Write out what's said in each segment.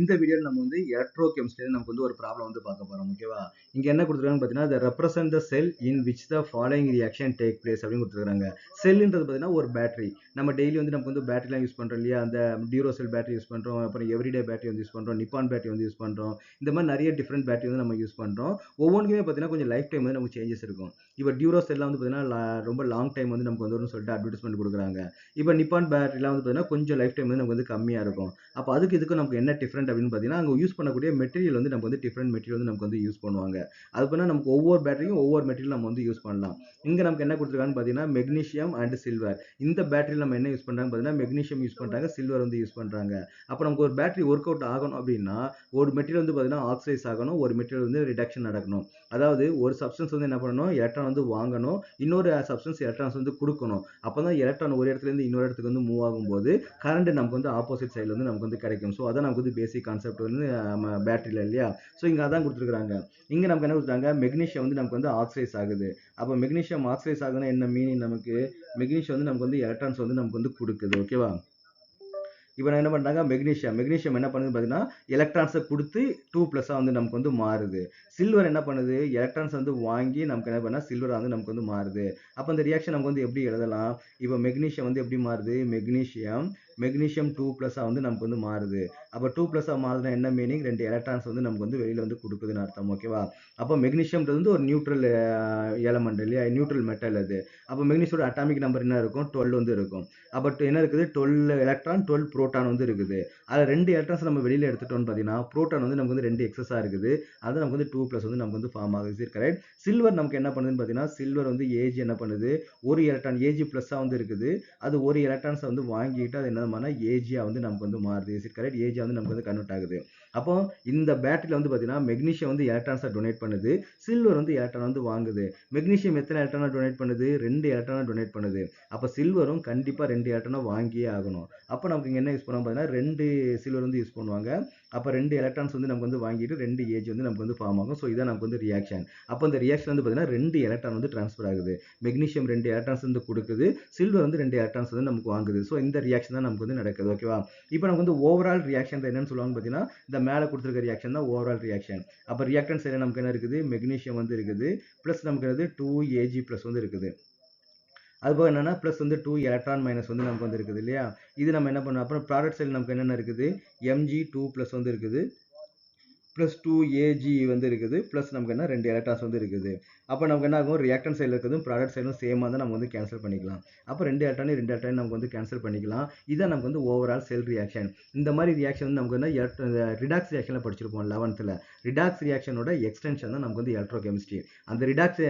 இந்த வீடியோல நம்ம வந்து எலக்ட்ரோ கெமிஸ்ட்ரியில நமக்கு வந்து ஒரு ப்ராப்ளம் வந்து பார்க்க போறோம். ஓகேவா? இங்க என்ன குடுத்துருக்காங்கன்னு பார்த்தீங்கன்னா, "the represent the cell in which the following reaction take place" அப்படின்னு குடுத்துருக்காங்க. செல்ன்றது பார்த்தீங்கன்னா ஒரு பேட்டரி. நம்ம டெய்லி வந்து நமக்கு வந்து பேட்டரிலாம் யூஸ் பண்றோம் இல்லையா? அந்த டியூரோசெல் பேட்டரி யூஸ் பண்றோம். அப்புறம் எவ்ரிடே பேட்டரி வந்து யூஸ் பண்றோம். நிப்பான் பேட்டரி வந்து யூஸ் பண்றோம். இந்த மாதிரி நிறைய டிஃபரெண்ட் பேட்டரி வந்து நம்ம யூஸ் பண்றோம். ஒவ்வொன்றுக்குமே பார்த்தீங்கன்னா கொஞ்சம் லைஃப் டைம் வந்து நமக்கு சேஞ்சஸ் இருக்கும். இப்போ டியூரோசெல்லாம் வந்து பார்த்தீங்கன்னா ரொம்ப லாங் டைம் வந்து நமக்கு வரும்னு சொல்லிட்டு அட்வர்டைஸ்மென்ட் குடுக்குறாங்க. இப்போ நிப்பான் பேட்டரிலாம் வந்து பார்த்தீங்கன்னா கொஞ்சம் லைஃப் டைம் வந்து நமக்கு வந்து கம்மியா இருக்கும். அப்ப அதுக்கு இதுக்கும் நமக்கு என்ன டிஃபரெண்ட் அப்படின்னு பார்த்தீங்கன்னா, அங்க யூஸ் பண்ணக்கூடிய மெட்டீரியல் வந்து நமக்கு வந்து டிஃபரெண்ட் மெட்டீரியல் வந்து நமக்கு வந்து யூஸ் பண்ணுவாங்க. அது பண்ணா நமக்கு ஒவ்வொரு பேட்டரியும் ஒவ்வொரு மெட்டீரியல் நம்ம வந்து யூஸ் பண்ணலாம். இங்க நமக்கு என்ன குடுத்துருக்காங்கன்னு பார்த்தீங்கன்னா, மெக்னீசியம் அண்ட் சில்வர். இந்த பேட்டரியில நம்ம என்ன யூஸ் பண்றாங்கன்னு பார்த்தீங்கன்னா, மெக்னீசியம் யூஸ் பண்றாங்க, சில்வர் வந்து யூஸ் பண்றாங்க. அப்ப நமக்கு ஒரு பேட்டரி ஒர்க் அவுட் ஆகணும் அப்படின்னா, ஒரு மெட்டீரியல் வந்து பார்த்தீங்கன்னா ஆக்ஸிடைஸ் ஆகணும், ஒரு மெட்டீரியல் வந்து ரிடக்ஷன் நடக்கணும். அதாவது ஒரு சப்ஸ்டன்ஸ் வந்து என்ன பண்ணணும், எலக்ட்ரான் வந்து வாங்கணும், இன்னொரு சப்ஸ்டன்ஸ் எலக்ட்ரான்ஸ் வந்து குடுக்கணும். அப்பதான் எலக்ட்ரான் ஒரு இடத்துல இருந்து இன்னொரு இடத்துக்கு வந்து மூவ் ஆகும்போது கரண்ட் நமக்கு வந்து ஆப்போசிட் சைடுல வந்து நமக்கு வந்து கிடைக்கும். ஸோ அதான் நமக்கு வந்து பேசிக் கான்செப்ட் வந்து நம்ம பேட்டரியில இல்லையா? ஸோ இங்க அதான் குடுத்துருக்காங்க. இங்க நமக்கு என்ன குடுத்துருக்காங்க, மெக்னீசியம் வந்து நமக்கு வந்து ஆக்ஸிடைஸ் ஆகுது. அப்ப மெக்னீசியம் ஆக்ஸிடைஸ் ஆகுதுன்னா என்ன மீனிங் நமக்கு? மெக்னீசியம் வந்து நமக்கு வந்து எலக்ட்ரான்ஸ் வந்து நமக்கு வந்து குடுக்குது. ஓகேவா? இப்போ நான் என்ன பண்றாங்க, மெக்னீசியம் என்ன பண்ணுதுன்னு பார்த்தீங்கன்னா, எலக்ட்ரான்ஸ குடுத்து 2+ வந்து நமக்கு வந்து மாறுது. சில்வர் என்ன பண்ணுது, எலக்ட்ரான்ஸ் வந்து வாங்கி நமக்கு என்ன பண்ணா சில்வரா வந்து நமக்கு வந்து மாறுது. அப்ப இந்த ரியாக்ஷன் நமக்கு வந்து எப்படி எழுதலாம்? இப்போ மெக்னீசியம் வந்து எப்படி மாறுது, மெக்னீசியம் 2+ வந்து நமக்கு வந்து மாறுது. அப்ப 2+ மாறுதுன்னா என்ன மீனிங்? 2 எலக்ட்ரான்ஸ் வந்து நமக்கு வந்து வெளியில வந்து குடுக்குதுன்னு அர்த்தம். ஓகேவா? அப்ப மெக்னீசியம்ன்றது வந்து ஒரு நியூட்ரல் எலமெண்ட் இல்லையா? நியூட்ரல் மெட்டல் அது. அப்ப மெக்னீசியோட அட்டாமிக் நம்பர் என்ன இருக்கும்? 12 வந்து இருக்கும். அப்ப என்ன இருக்குது? 12 எலக்ட்ரான், 12 புரோட்டான் வந்து இருக்குது. அதுல 2 எலக்ட்ரான்ஸ் நம்ம வெளியில எடுத்துட்டோம்னு பார்த்தீங்கன்னா, புரோட்டான் வந்து நமக்கு வந்து 2 எக்ஸஸா இருக்குது. அது நமக்கு வந்து 2+ வந்து நமக்கு வந்து ஃபார்ம் ஆகுது. Is it correct? சில்வர் நமக்கு என்ன பண்ணுதுன்னு பார்த்தீங்கன்னா, சில்வர் வந்து Ag என்ன பண்ணுது? ஒரு எலக்ட்ரான் Ag+ வந்து இருக்குது. அது ஒரு எலக்ட்ரான்ஸ வந்து வாங்கிட்டு அது என்ன பண்ணா Ag வந்து நமக்கு வந்து மாறுது. Is it correct? Ag வந்து நமக்கு வந்து கன்வெர்ட் ஆகுது. அப்போ இந்த பேட்டரியில வந்து பார்த்தீங்கன்னா, மெக்னீசியம் வந்து எலக்ட்ரான்ஸ டொனேட் பண்ணுது. சில்வர் வந்து எலக்ட்ரான் வந்து வாங்குது. மெக்னீசியம் எத்தனை எலக்ட்ரான டொனேட் பண்ணுது? 2 எலக்ட்ரான டொனேட் பண்ணுது. அப்ப சில்வரும் கண்டிப்பா 2 எலக்ட்ரான வாங்கியே ஆகணும். அப்ப நமக்கு இங்க என்ன யூஸ் பண்ணுவாங்க பார்த்தீங்கன்னா, 2 சில்வர் வந்து யூஸ் பண்ணுவாங்க. அப்ப 2 எலக்ட்ரான்ஸ் வந்து நமக்கு வந்து வாங்கிட்டு 2 Ag வந்து நமக்கு வந்து ஃபார்ம் ஆகும். ஸோ இதான் நமக்கு வந்து ரியாக்ஷன். அப்ப இந்த ரியாக்ஷன் வந்து பார்த்தீங்கன்னா 2 எலக்ட்ரான் வந்து ட்ரான்ஸ்ஃபர் ஆகுது. மெக்னீசியம் 2 எலக்ட்ரான்ஸ் வந்து குடுக்குது. சில்வர் வந்து 2 எலக்ட்ரான்ஸ் வந்து நமக்கு வாங்குது. ஸோ இந்த ரியாக்ஷன் தான் நமக்கு வந்து நடக்குது. ஓகேவா? இப்ப நமக்கு வந்து ஓவரால் ரியாக்ஷன் என்னன்னு சொல்லுவாங்கன்னு பார்த்தீங்கன்னா, இந்த மேல குடுத்திருக்க ரியாக்ஷன் தான் ஓவரால் ரியாக்ஷன். அப்ப ரியாக்டன்ட் சைடுல நமக்கு என்ன இருக்குது? மெக்னீசியம் வந்து இருக்குது. பிளஸ் நமக்கு என்னது 2Ag+ வந்து இருக்குது. அதுபோக என்னன்னா பிளஸ் வந்து 2 எலக்ட்ரான் மைனஸ் வந்து நமக்கு வந்து இருக்குது இல்லையா? இது நம்ம என்ன பண்ணோம், அப்புறம் ப்ராடக்ட் சைடு நமக்கு என்னென்ன இருக்குது? Mg2+ வந்து இருக்குது. பிளஸ் 2Ag வந்து இருக்குது. பிளஸ் நமக்கு என்ன 2 எலக்ட்ரான்ஸ் வந்து இருக்குது. அப்ப நமக்கு என்ன ஆகும்? ரியாக்டன்ட் சைடுல இருக்கிறதும் ப்ராடக்ட் சைடும் சேமா இருந்தா நம்ம வந்து கேன்சல் பண்ணிக்கலாம். அப்ப 2 எலக்ட்ரானையும் 2 எலக்ட்ரானையும் நமக்கு வந்து கேன்சல் பண்ணிக்கலாம். இதான் நமக்கு வந்து ஓவரால் செல் ரியாக்ஷன். இந்த மாதிரி ரியாக்ஷன் வந்து நமக்கு வந்து ரிடாக்ஸ் ரியாக்ஷன்ல படிச்சிருப்போம் 11th. ரிடாக்ஸ் ரியாக்ஷனோட எக்ஸ்டென்ஷன் தான் நமக்கு வந்து எலக்ட்ரோ கெமிஸ்ட்ரி. அந்த ரிடாக்ஸ்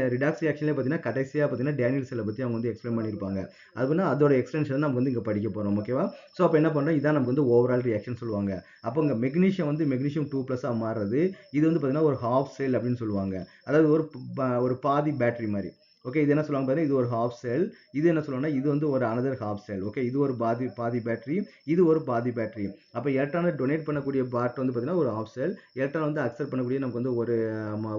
ரியாக்ஷன்ல பார்த்தீங்கன்னா கடைசியா பார்த்தீங்கன்னா டேனியல் செல்லை பத்தி அவங்க வந்து எக்ஸ்பிளைன் பண்ணியிருப்பாங்க. அதுனா அதோட எக்ஸ்டென்ஷன் நம்ம வந்து இங்க படிக்க போறோம். ஓகேவா? சோ அப்ப என்ன பண்றோம்? இதான் நமக்கு வந்து ஓவரால் ரியாக்ஷன் சொல்லுவாங்க. அப்போ இங்க மெக்னீசியம் வந்து மெக்னீசியம் 2+ மாறுறது. இது வந்து பார்த்தீங்கன்னா ஒரு ஹாஃப் செல் அப்படின்னு சொல்லுவாங்க. அதாவது ஒரு பாதி பேட்டரி மாதிரி. ஓகே, இது என்ன சொல்லுவாங்க பாருங்க, இது ஒரு ஹாஃப் செல். இது என்ன சொல்லுவாங்கன்னா இது வந்து ஒரு அனதர் ஹாஃப் செல். ஓகே, இது ஒரு பாதி பாதி பேட்டரி, இது ஒரு பாதி பேட்டரி. அப்ப எலக்ட்ரானை டொனேட் பண்ணக்கூடிய பார்ட் வந்து பார்த்தீங்கன்னா ஒரு ஹாஃப் செல். எலக்ட்ரான் வந்து அக்செப்ட் பண்ணக்கூடிய நமக்கு வந்து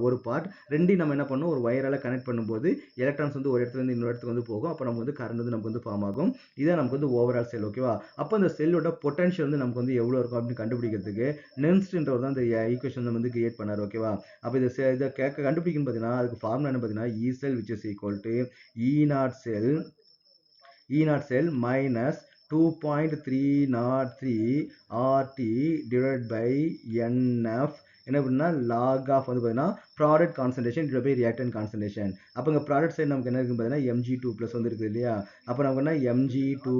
ஒரு பார்ட். ரெண்டையும் நம்ம என்ன பண்ணணும், ஒரு வயரால கனெக்ட் பண்ணும்போது எலக்ட்ரான்ஸ் வந்து ஒரு இடத்துல இருந்து இன்னொரு இடத்துக்கு வந்து போகும். அப்ப நமக்கு வந்து கரண்ட் வந்து நமக்கு வந்து ஃபார்ம் ஆகும். இதான் நமக்கு வந்து ஓவரால் செல். ஓகேவா? அப்ப அந்த செல்லோட பொட்டன்ஷியல் வந்து நமக்கு வந்து எவ்வளவு இருக்கும் அப்படின்னு கண்டுபிடிக்கிறதுக்கு நென்ஸ்ட்ன்றவர் தான் இந்த ஈக்குவேஷன் வந்து கிரியேட் பண்ணாரு. ஓகேவா? அப்ப இதை கண்டுபிடிக்கணும் பார்த்தீங்கன்னா அதுக்கு ஃபார்முலா என்ன பார்த்தீங்கன்னா E cell which is equal to E0 cell minus 2.303 RT divided by NF என்ன அப்படின்னா log of வந்து பார்த்தீங்கன்னா product concentration divide by reactant concentration. அப்போ இங்கே ப்ராடக்ட் சைடு நமக்கு என்ன இருக்குன்னு பார்த்தீங்கன்னா Mg2+ வந்து இருக்குது இல்லையா? அப்போ நமக்கு என்ன Mg2+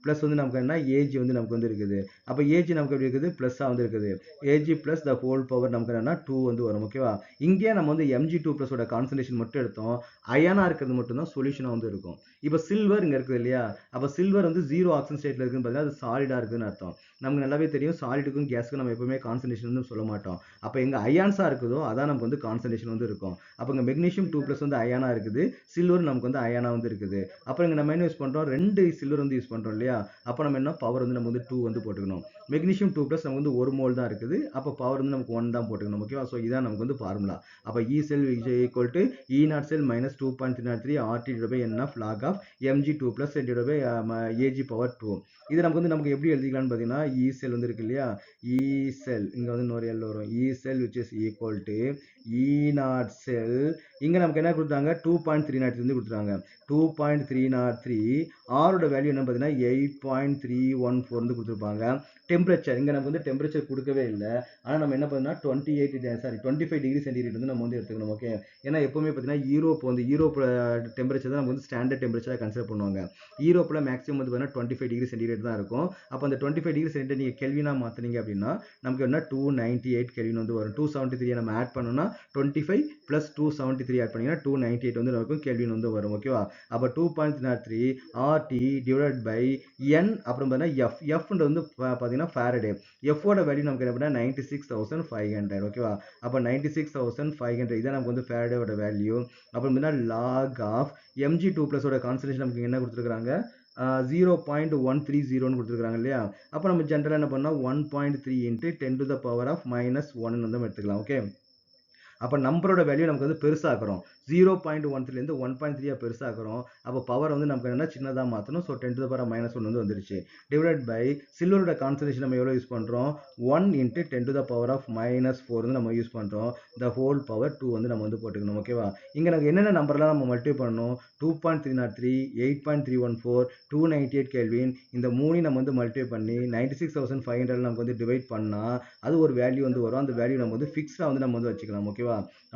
ப்ளஸ் வந்து நமக்கு என்ன Ag வந்து நமக்கு வந்து இருக்குது. அப்போ Ag நமக்கு எப்படி இருக்குது? ப்ளஸ்ஸாக வந்து இருக்குது. Ag plus the whole power நமக்கு என்னன்னா 2 வந்து வரும். ஓகேவா? இங்கே நம்ம வந்து Mg2+ ஓட கான்சன்ட்ரேஷன் மட்டும் எடுத்தோம். அயனா இருக்கிறது மட்டும் தான் சொல்யூஷனாக வந்து இருக்கும். இப்போ சில்வர் இங்கே இருக்குது இல்லையா? அப்போ சில்வர் வந்து 0 ஆக்சிஜன் ஸ்டேட்ல இருக்குன்னு பார்த்தீங்கன்னா அது சாலிடா இருக்குன்னு அர்த்தம். நமக்கு நல்லாவே தெரியும் சாலிடுக்கும் கேஸுக்கும் நம்ம எப்பவுமே கான்சன்ட்ரேஷன் வந்து சொல்ல மாட்டோம். அப்போ எங்க அயான்ஸா இருக்குதோ அதான் நமக்கு வந்து கான்சன்ட்ரேஷன் வந்து இருக்கும். அப்போ இங்க மெக்னீசியம் 2+ வந்து அயானா இருக்குது. சில்வர் நமக்கு வந்து அயானா வந்து இருக்குது. அப்புறம் இங்க நம்ம என்ன யூஸ் பண்றோம்? 2 சில்வர் வந்து யூஸ் பண்றோம் இல்லையா? அப்போ நம்ம என்ன பவர் வந்து நம்ம வந்து 2 வந்து போட்டுக்கணும். மெக்னீசியம் 2 ப்ளஸ் நமக்கு வந்து 1 மோல் தான் இருக்குது. அப்போ பவர் வந்து நமக்கு 1 தான் போட்டுக்கணும். ஓகேவா? ஸோ இதான் நமக்கு வந்து ஃபார்முலா. அப்போ E cell is equal to E naught cell minus 2.303 RT divided by N of log of mg2 plus divided by Ag power 2. இது நமக்கு வந்து நமக்கு எப்படி எழுதிக்கலாம்னு பார்த்தீங்கன்னா E cell வந்து இருக்கு இல்லையா? E cell இங்க வந்து இன்னொரு L வரும். E cell which is equal to E naught cell இங்க நமக்கு என்ன கொடுத்தாங்க 2.303 வந்து கொடுத்துருக்காங்க. 2.303 R ஓட வேல்யூ என்ன பார்த்தீங்கன்னா 8.314 வந்து கொடுத்துருப்பாங்க. டெம்பரேச்சர் இங்க நமக்கு வந்து டெம்பரேச்சர் கொடுக்கவே இல்லை. ஆனா நம்ம என்ன பண்ணா 25 டிகிரி சென்டிகிரேட் வந்து நம்ம வந்து எடுத்துக்கணும். ஓகே, ஏன்னா எப்பவுமே பார்த்தீங்கன்னா யூரோப் டெம்பரேச்சர் தான் நமக்கு வந்து ஸ்டாண்டர்ட் டெம்பரேச்சரா கன்சிடர் பண்ணுவாங்க. யூரோப்ல மேக்ஸிமம் வந்து பார்த்தீங்கன்னா 25 டிகிரி சென்டிகிரேட் தான் இருக்கும். அப்போ அந்த 25 டிகிரி சென்டிகிரேட் நீங்க கெல்வினா மாத்துனீங்க அப்படின்னா நமக்கு என்ன 298 கெல்வின் வந்து வரும். 273 நம்ம ஆட் பண்ணோம்னா 25 plus 273 ஆட் பண்ணீங்கன்னா 298 வந்து நமக்கு கெல்வின் வந்து வரும். ஓகேவா? அப்போ 2.03 RT divided by N அப்புறம் பார்த்தீங்கன்னா Fன்றது வந்து பார்த்தீங்கன்னா ஃபாரடே. F ஓட வேல்யூ நமக்கு என்ன பண்ணா 96,500. ஓகேவா? அப்போ 96,500 இதான் நமக்கு வந்து ஃபாரடேவோட வேல்யூ. அப்புறம் பார்த்தீங்கன்னா log of mg2 plus ஓட கான்சன்ட்ரேஷன் நமக்கு என்ன கொடுத்துருக்காங்க 0.130 கொடுத்துருக்காங்க இல்லையா? அப்போ நம்ம ஜென்ரலா என்ன பண்ணா 1.3 into 10 to the power of minus 1 வந்து எடுத்துக்கலாம். ஓகே, அப்போ நம்பரோட வேல்யூ நமக்கு வந்து பெருசாக்குறோம். 0.13 1.3 பெருசாக்குறோம். அப்போ பவர் வந்து நமக்கு என்ன சின்னதா மாத்தணும். So 10 to the power minus 1 வந்து வந்துருச்சு. டிவைடட் பை சில்வரோட கான்சன்ட்ரேஷன் நம்ம எவ்வளவு யூஸ் பண்றோம் 1 into 10 to the power of minus 4 வந்து நம்ம யூஸ் பண்றோம். the whole power 2 வந்து நம்ம வந்து போட்டுக்கணும். ஓகேவா? இங்க நமக்கு என்னென்ன நம்பர்லாம் நம்ம மல்டிப்ளை பண்ணணும் 2.303 8.314 298 கெல்வின் இந்த மூணையும் நம்ம வந்து மல்டிப்ளை பண்ணி 96,500 நமக்கு வந்து டிவைட் பண்ணா அது ஒரு வேல்யூ வந்து வரும். அந்த வேல்யூ நம்ம வந்து ஃபிக்ஸ்டா வந்து நம்ம வந்து வச்சுக்கலாம். ஓகேவா?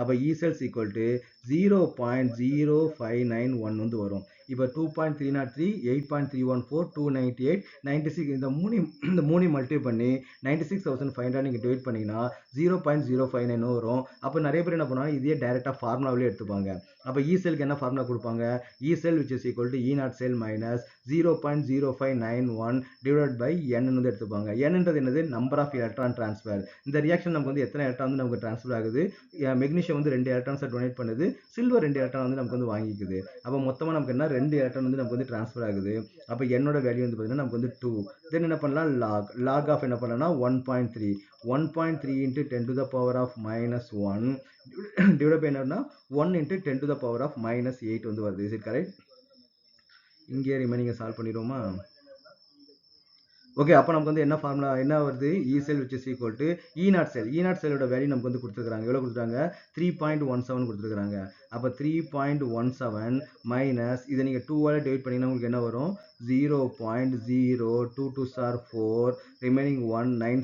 அப்ப E cells equal to 0.0591 வந்து வரும். இப்ப 2.303 8.314 298 96 இந்த மூணு மல்டிப்ளை பண்ணி 96,500 நீங்க டிவைட் பண்ணீங்கன்னா 0.059 வரும். அப்ப நிறைய பேர் என்ன பண்ணுவாங்க இதே டைரக்டா ஃபார்முலாவிலே எடுத்துப்பாங்க. அப்ப E cellக்கு என்ன ஃபார்முலா கொடுப்பாங்க E cell which is equal to E naught cell minus 0.0591 divided by N வந்து எடுத்துப்பாங்க. N ன்றது என்னது நம்பர் ஆஃப் எலக்ட்ரான் டிரான்ஸ்ஃபர். இந்த ரியாக்ஷன் நமக்கு வந்து எத்தனை எலக்ட்ரான் வந்து நமக்கு டிரான்ஸ்ஃபர் ஆகுது மெக்னீசியம் வந்து 2 எலக்ட்ரான்ஸை டொனேட் பண்ணுது. சில்வர் 2 எலக்ட்ரான் வந்து நமக்கு வந்து வாங்கிக்குது. அப்போ மொத்தமா நமக்கு என்ன 2 எலக்ட்ரான் வந்து நமக்கு வந்து டிரான்ஸ்ஃபர் ஆகுது. அப்போ என்னோட வேல்யூ வந்து பார்த்தீங்கன்னா நமக்கு வந்து 2. தென் என்ன பண்ணலாம் லாக் ஆஃப் என்ன பண்ணலாம்னா 1.3 into 10 to the power of minus 1 divide by என்னன்னா 1 into 10 to the power of minus 8 வந்து வருது. Is it correct? இங்கே ரிமைனிங் சால்வ் பண்ணிடுவோமா? ஓகே, அப்போ நமக்கு வந்து என்ன ஃபார்முலா என்ன வருது E cell which is equal to E naught cell. E naught cellோட வேல்யூ நமக்கு வந்து கொடுத்துருக்காங்க. எவ்வளவு கொடுத்துருக்காங்க 3.17 கொடுத்துருக்காங்க. அப்போ 3.17 மைனஸ் இதை நீங்க 2 ஆல டிவைட் பண்ணீங்கன்னா உங்களுக்கு என்ன வரும் 0.02 சார் 4 ரிமைனிங் 1 9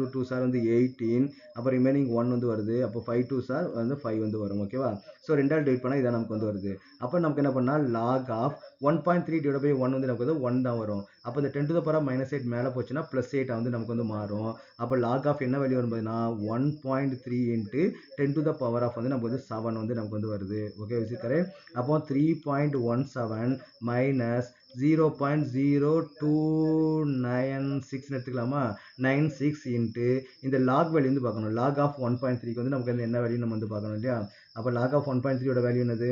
2 சார் வந்து 18 அப்போ ரிமைனிங் 1 வந்து வருது. அப்போ 5 2 சார் வந்து 5 வந்து வரும். ஓகேவா? ஸோ ரெண்டாவது டிவைட் பண்ணா இதான் நமக்கு வந்து வருது. அப்போ நமக்கு என்ன பண்ணா log of 1.3 divided by 1 வந்து நமக்கு வந்து 1 தான் வரும். அப்போ இந்த 10 to the power minus 8 மேலே போச்சுன்னா plus 8 வந்து நமக்கு வந்து மாறும். அப்போ log of என்ன வேல்யூ வரும் பார்த்தீங்கன்னா 1.3 into 10 to the power of வந்து நமக்கு வந்து 7 வந்து நமக்கு வந்து வருது. Okay, correct? அப்போ 3.17 minus 0.0296 எடுத்துக்கலாமா 96 into இந்த log வேல்யூ வந்து பார்க்கணும். log of 1.3 வந்து நமக்கு வந்து என்ன வேல்யூ நம்ம வந்து பார்க்கணும் இல்லையா? அப்போ log of 1.3 ஓட வேல்யூ என்னது?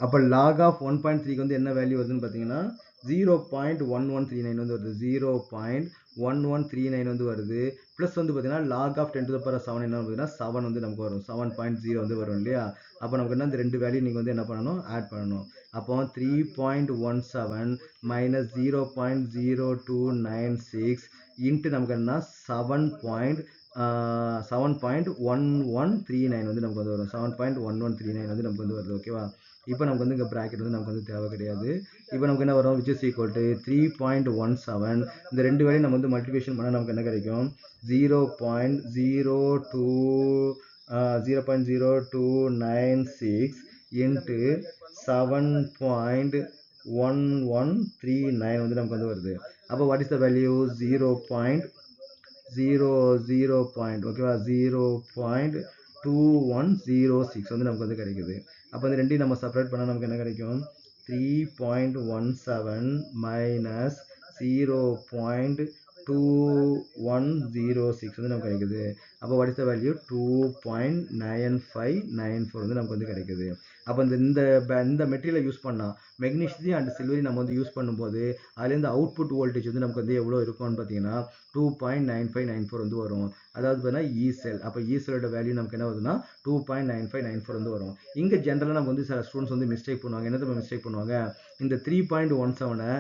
அப்போ log of 1.3 வந்து என்ன வேல்யூ வருதுன்னு பார்த்தீங்கன்னா 0.1139 வந்து வருது. 0.1139 வந்து வருது. பிளஸ் வந்து பார்த்தீங்கன்னா log of 10 to the power 7 என்ன பார்த்தீங்கன்னா 7 வந்து நமக்கு வரும். 7.0 வந்து வரும் இல்லையா? அப்போ நமக்கு என்ன இந்த ரெண்டு வேல்யூ நீங்க வந்து என்ன பண்ணணும் ஆட் பண்ணணும். அப்போ 3.17 minus 0.0296 into நமக்கு என்ன 7.1139 வந்து நமக்கு வந்து வரும். 7.1139 வந்து நமக்கு வந்து வருது. ஓகேவா? இப்போ நமக்கு வந்து இங்கே ப்ராக்கெட் வந்து நமக்கு வந்து தேவை கிடையாது. இப்போ நமக்கு என்ன வரும் which is equal to 3.17 இந்த ரெண்டு வேலையும் நம்ம வந்து மல்டிபிகேஷன் பண்ணால் நமக்கு என்ன கிடைக்கும் 0.0296 into 7.1139 வந்து நமக்கு வந்து வருது. அப்போ what is the value 0.00 ஓகேவா 0.2106 வந்து நமக்கு வந்து கிடைக்குது. அப்போ இந்த ரெண்டையும் நம்ம செப்பரேட் பண்ணால் நமக்கு என்ன கிடைக்கும் 3.17 minus 0.2106 வந்து நமக்கு கிடைக்குது. அப்போ what is the value 2.9594 வந்து நமக்கு வந்து கிடைக்குது. அப்போ இந்த மெட்டீரியலை யூஸ் பண்ணால் மெக்னீஷியம் அண்ட் சில்வரி நம்ம வந்து யூஸ் பண்ணும்போது அதுலேருந்து அவுட்புட் வோல்டேஜ் வந்து நமக்கு வந்து எவ்வளோ இருக்கும்னு பார்த்தீங்கன்னா 2.9594 வந்து வரும். அதாவது பார்த்தீங்கன்னா இ செல். அப்போ இ செல்லோட வேல்யூ நமக்கு என்ன வருதுன்னா 2.9594 வந்து வரும். இங்கே ஜென்ரலாக நம்ம வந்து சில ஸ்டூடெண்ட்ஸ் வந்து மிஸ்டேக் பண்ணுவாங்க. என்ன மிஸ்டேக் பண்ணுவாங்க, இந்த 3.17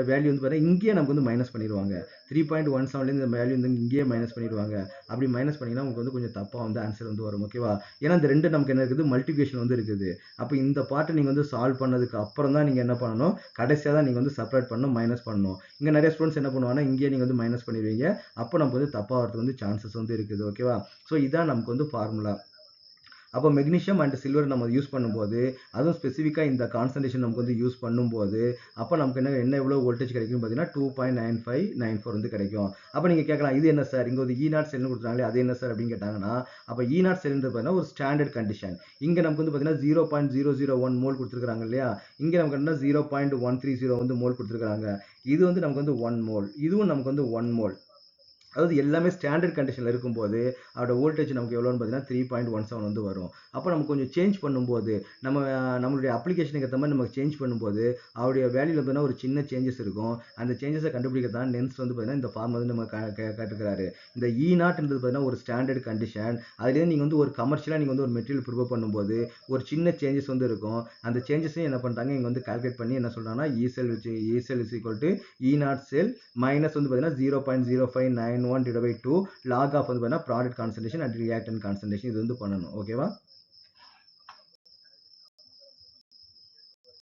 வேல்யூ வந்து பார்த்தீங்கன்னா இங்கேயே நமக்கு வந்து மைனஸ் பண்ணிடுவாங்க. 3.17 இந்த வேல்யூ வந்து இங்கேயே மைனஸ் பண்ணிடுவாங்க. அப்படி மைனஸ் பண்ணிங்கன்னா உங்களுக்கு வந்து கொஞ்சம் தப்பாக வந்து ஆன்சர் வந்து வரும். ஓகேவா? ஏன்னா இந்த ரெண்டு நமக்கு என்ன இருக்குது, மல்டிபிகேஷன் வந்து இருக்குது. அப்போ இந்த பார்ட்டை நீங்கள் வந்து சால்வ் பண்ணதுக்கு அப்புறம் தான் நீங்கள் என்ன பண்ணணும், கடைசியாக தான் நீங்கள் வந்து செப்பரேட் பண்ணணும், மைனஸ் பண்ணணும். இங்கே நிறைய ஸ்டூடெண்ட்ஸ் என்ன பண்ணுவாங்கன்னா இங்கேயே நீங்கள் வந்து மைனஸ் பண்ணிடுவீங்க. அப்போ நமக்கு வந்து தப்பாக வரதுக்கு வந்து சான்சஸ் வந்து இருக்குது. ஓகேவா? ஸோ இதான் நமக்கு வந்து ஃபார்முலா. அப்போ மெக்னீஷியம் அண்ட் சில்வர் நம்ம யூஸ் பண்ணும்போது, அதுவும் ஸ்பெசிஃபிக்காக இந்த கான்சன்ட்ரேஷன் நமக்கு வந்து யூஸ் பண்ணும்போது, அப்போ நமக்கு என்ன எவ்வளோ வோல்டேஜ் கிடைக்கும் பார்த்தீங்கன்னா 2.9594 வந்து கிடைக்கும். அப்போ நீங்கள் கேட்கலாம், இது என்ன சார், இங்கே ஒரு E0 செல்னு கொடுத்துருக்காங்களே அது என்ன சார் அப்படின்னு கேட்டாங்கன்னா, அப்போ E0 செல்ன்றது பார்த்தீங்கன்னா ஒரு ஸ்டாண்டர்ட் கண்டிஷன். இங்கே நமக்கு வந்து பார்த்தீங்கன்னா 0.001 மோல் கொடுத்துருக்காங்க இல்லையா, இங்கே நமக்கு என்ன 0.130 வந்து மோல் கொடுத்துருக்காங்க. இது வந்து நமக்கு வந்து 1 மோல், இதுவும் நமக்கு வந்து 1 மோல். அதாவது எல்லாமே ஸ்டாண்டர்ட் கண்டிஷனில் இருக்கும்போது அதோட வோல்டேஜ் நமக்கு எவ்வளோன்னு பார்த்தீங்கன்னா 3.17 வந்து வரும். அப்போ நம்ம கொஞ்சம் சேஞ்ச் பண்ணும்போது நம்மளுடைய அப்ளிகேஷனுக்கு ஏற்ற மாதிரி நம்ம சேஞ்ச் பண்ணும்போது அவருடைய வேல்யூவில் பார்த்தீங்கன்னா ஒரு சின்ன சேஞ்சஸ் இருக்கும். அந்த சேஞ்சஸை கண்டுபிடிக்க தான் நென்ஸ் வந்து பார்த்தீங்கன்னா இந்த ஃபார்ம் வந்து நம்ம கேட்டுக்கிறாரு. இந்த E0ன்றது பார்த்தீங்கன்னா ஒரு ஸ்டாண்டர்ட் கண்டிஷன். அதுலேயே நீங்கள் வந்து ஒரு கமர்ஷியலாக நீங்கள் வந்து ஒரு மெட்டீரியல் ப்ரிப்பேர் பண்ணும்போது ஒரு சின்ன சேஞ்சஸ் வந்து இருக்கும். அந்த சேஞ்சஸையும் என்ன பண்ணுறாங்க இங்கே வந்து கால்குலேட் பண்ணி என்ன சொல்கிறாங்கன்னா E cell is equal to E0 cell minus வந்து பார்த்தீங்கன்னா 0.0591/2 log ஆஃப் வந்து பார்த்தீங்கன்னா product concentration and reactant concentration இது வந்து பண்ணணும். ஓகேவா?